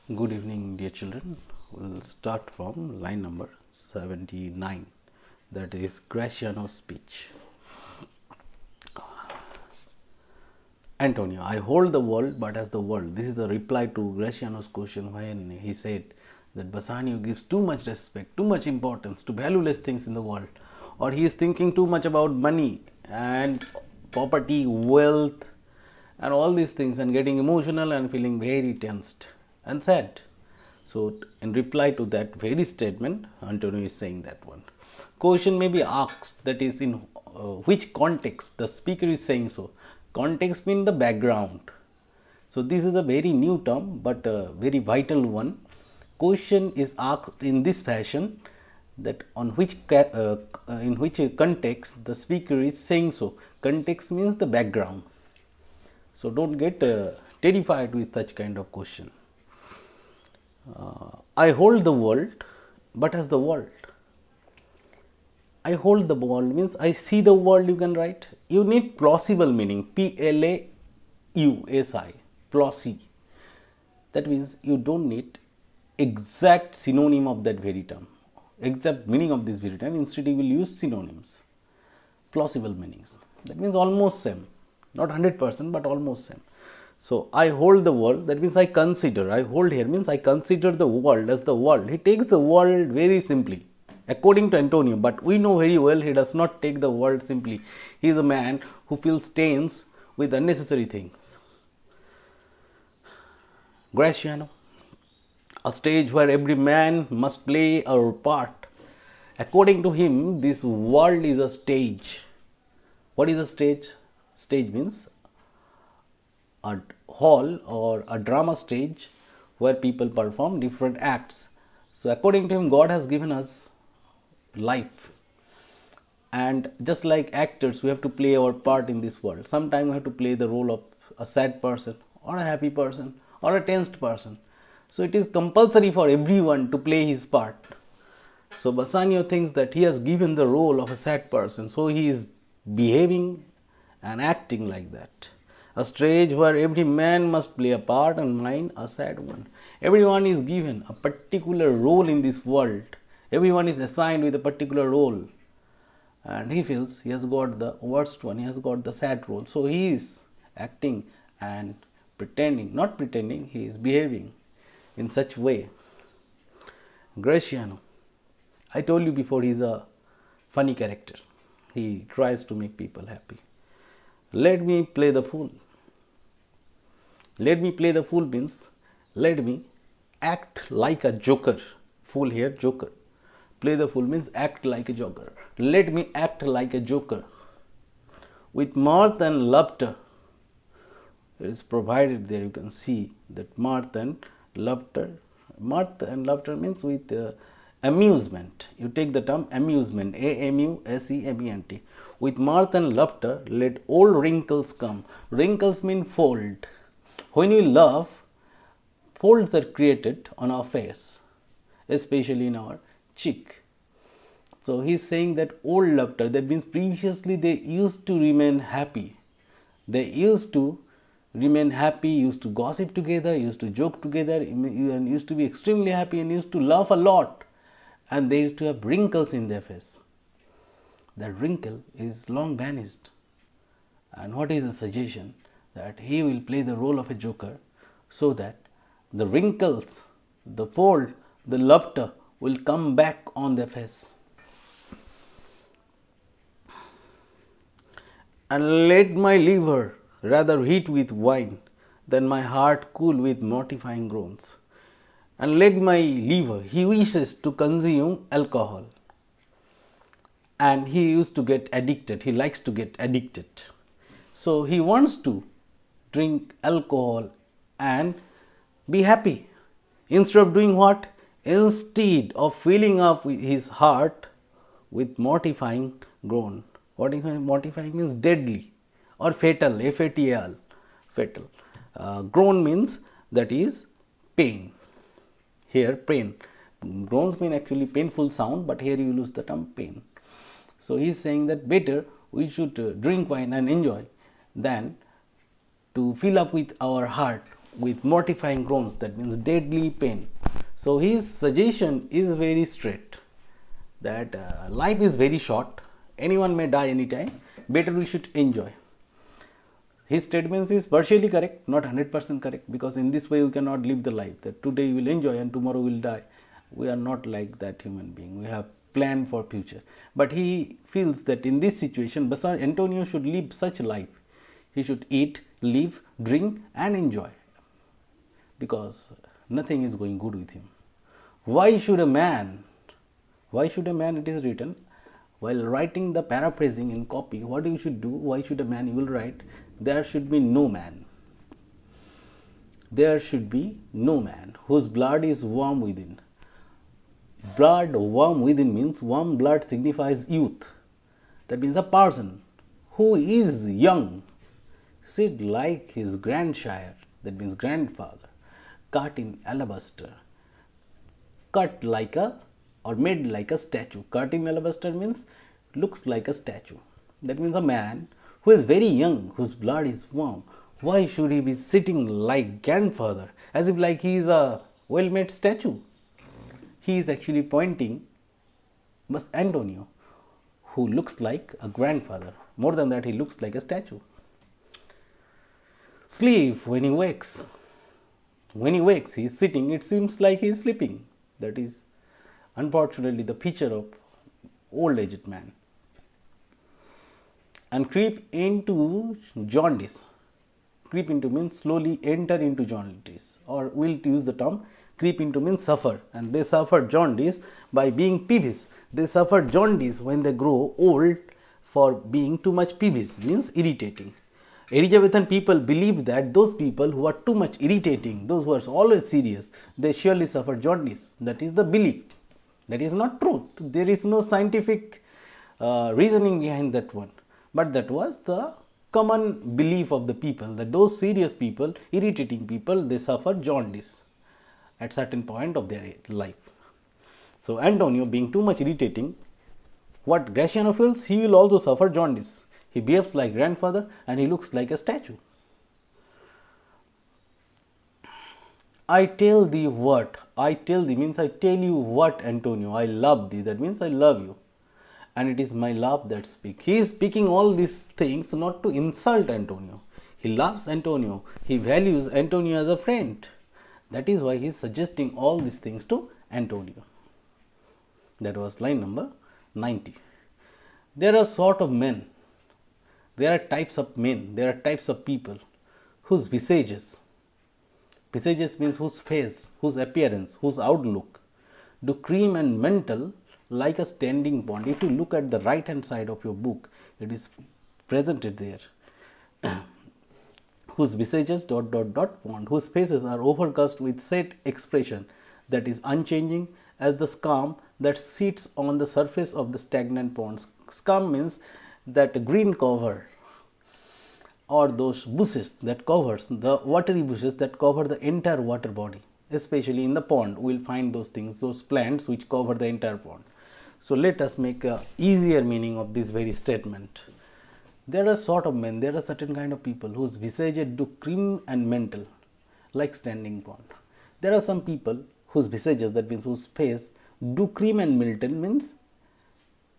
Good evening, dear children. We'll start from line number 79, that is Gratiano's speech. Antonio, I hold the world, but as the world. This is the reply to Gratiano's question when he said that Bassanio gives too much respect, too much importance to valueless things in the world, or he is thinking too much about money and property, wealth, and all these things, and getting emotional and feeling very tensed and sad. So, in reply to that very statement, Antonio is saying that one. Question may be asked, that is, in which context the speaker is saying so. Context means the background. So, this is a very new term, but a very vital one. Question is asked in this fashion, that on which in which context the speaker is saying so. Context means the background. So, don't get terrified with such kind of question. I hold the world, but as the world. I hold the world means I see the world, you can write. You need plausible meaning, P-L-A-U-S-I, plausi. That means you don't need exact synonym of that very term, exact meaning of this very term. Instead, you will use synonyms, plausible meanings. That means almost same, not 100%, but almost same. So, I hold the world, that means I consider. I hold here means I consider the world as the world. He takes the world very simply, according to Antonio, but we know very well he does not take the world simply. He is a man who feels tense with unnecessary things. Gratiano, a stage where every man must play a part. According to him, this world is a stage. What is a stage? Stage means a hall or a drama stage where people perform different acts. So, according to him, God has given us life, and just like actors, we have to play our part in this world. Sometimes we have to play the role of a sad person or a happy person or a tensed person. So, it is compulsory for everyone to play his part. So, Bassanio thinks that he has given the role of a sad person, so he is behaving and acting like that. A stage where every man must play a part, and mine a sad one. Everyone is given a particular role in this world. Everyone is assigned with a particular role, and he feels he has got the worst one, he has got the sad role. So, he is acting and pretending, not pretending, he is behaving in such way. Gratiano, I told you before, he is a funny character. He tries to make people happy. Let me play the fool. Let me play the fool means let me act like a joker. Fool here, joker. Play the fool means act like a joker. Let me act like a joker. With mirth and laughter. It is provided there, you can see that mirth and laughter. Mirth and laughter means with amusement. You take the term amusement, A-M-U-S-E-M-E-N-T. With mirth and laughter, let old wrinkles come. Wrinkles mean fold. When we laugh, folds are created on our face, especially in our cheek. So, he is saying that old laughter, that means previously they used to remain happy. They used to remain happy, used to gossip together, used to joke together, and used to be extremely happy and used to laugh a lot. And they used to have wrinkles in their face. That wrinkle is long vanished. And what is the suggestion? That he will play the role of a joker, so that the wrinkles, the fold, the laughter will come back on their face. And let my liver rather heat with wine than my heart cool with mortifying groans. And let my liver, he wishes to consume alcohol, and he used to get addicted, he likes to get addicted. So, he wants to drink alcohol and be happy. Instead of doing what? Instead of filling up his heart with mortifying groan. Mortifying means deadly or fatal, F-A-T-A-L, fatal. Groan means that is pain. Here pain. Groans mean actually painful sound, but here you use the term pain. So, he is saying that better we should drink wine and enjoy than to fill up with our heart with mortifying groans, that means deadly pain. So his suggestion is very straight, that life is very short, anyone may die anytime, better we should enjoy. His statements is partially correct, not 100% correct, because in this way we cannot live the life that today you will enjoy and tomorrow will die. We are not like that human being. We have planned for future. But he feels that in this situation, Basar Antonio should live such a life. He should eat, live, drink and enjoy, because nothing is going good with him. Why should a man, it is written, while writing the paraphrasing in copy, what you should do, why should a man, you will write, there should be no man. There should be no man whose blood is warm within. Blood warm within means warm blood signifies youth. That means a person who is young, sit like his grandsire, that means grandfather, cut in alabaster, cut like a or made like a statue. Cut in alabaster means looks like a statue. That means a man who is very young, whose blood is warm. Why should he be sitting like grandfather, as if like he is a well-made statue? He is actually pointing Mas Antonio, who looks like a grandfather. More than that, he looks like a statue. Sleep when he wakes. When he wakes, he is sitting, it seems like he is sleeping. That is unfortunately the feature of old-aged man. And creep into jaundice. Creep into means slowly enter into jaundice, or we'll use the term creep into means suffer, and they suffer jaundice by being peevish. They suffer jaundice when they grow old for being too much peevish, means irritating. Elizabethan people believe that those people who are too much irritating, those who are always serious, they surely suffer jaundice. That is the belief. That is not truth. There is no scientific reasoning behind that one. But that was the common belief of the people, that those serious people, irritating people, they suffer jaundice at certain point of their life. So Antonio being too much irritating, what Gratiano feels, he will also suffer jaundice. He behaves like grandfather and he looks like a statue. I tell thee what? I tell thee means I tell you what, Antonio. I love thee. That means I love you. And it is my love that speaks. He is speaking all these things not to insult Antonio. He loves Antonio. He values Antonio as a friend. That is why he is suggesting all these things to Antonio. That was line number 90. There are sort of men. There are types of men. There are types of people whose visages means whose face, whose appearance, whose outlook do cream and mental like a standing pond. If you look at the right hand side of your book, it is presented there. Whose visages ... pond, whose faces are overcast with set expression that is unchanging as the scum that sits on the surface of the stagnant ponds. Scum means that green cover, or those bushes that covers, the watery bushes that cover the entire water body. Especially in the pond, we will find those things, those plants which cover the entire pond. So let us make a easier meaning of this very statement. There are sort of men, there are certain kind of people whose visages do cream and mental like standing pond. There are some people whose visages, that means whose face, do cream and mental means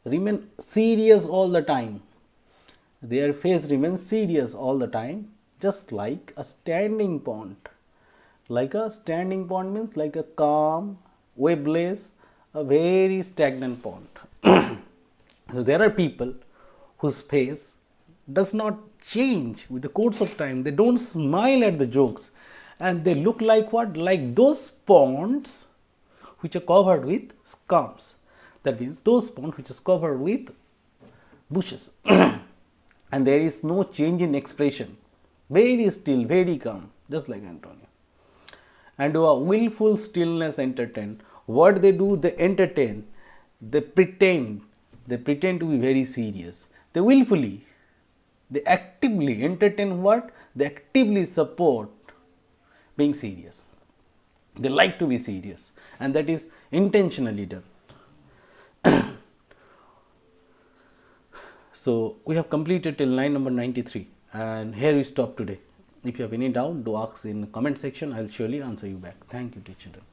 remain serious all the time. Their face remains serious all the time, just like a standing pond. Like a standing pond means like a calm, waveless, a very stagnant pond. So there are people whose face does not change with the course of time. They don't smile at the jokes, and they look like what? Like those ponds which are covered with scums. That means those ponds which is covered with bushes. And there is no change in expression. Very still, very calm, just like Antonio. And a willful stillness entertain. What they do, they entertain. They pretend to be very serious. They willfully, they actively entertain what? They actively support being serious. They like to be serious, and that is intentionally done. So we have completed till line number 93, and here we stop today. If you have any doubt, do ask in comment section. I will surely answer you back. Thank you, dear children.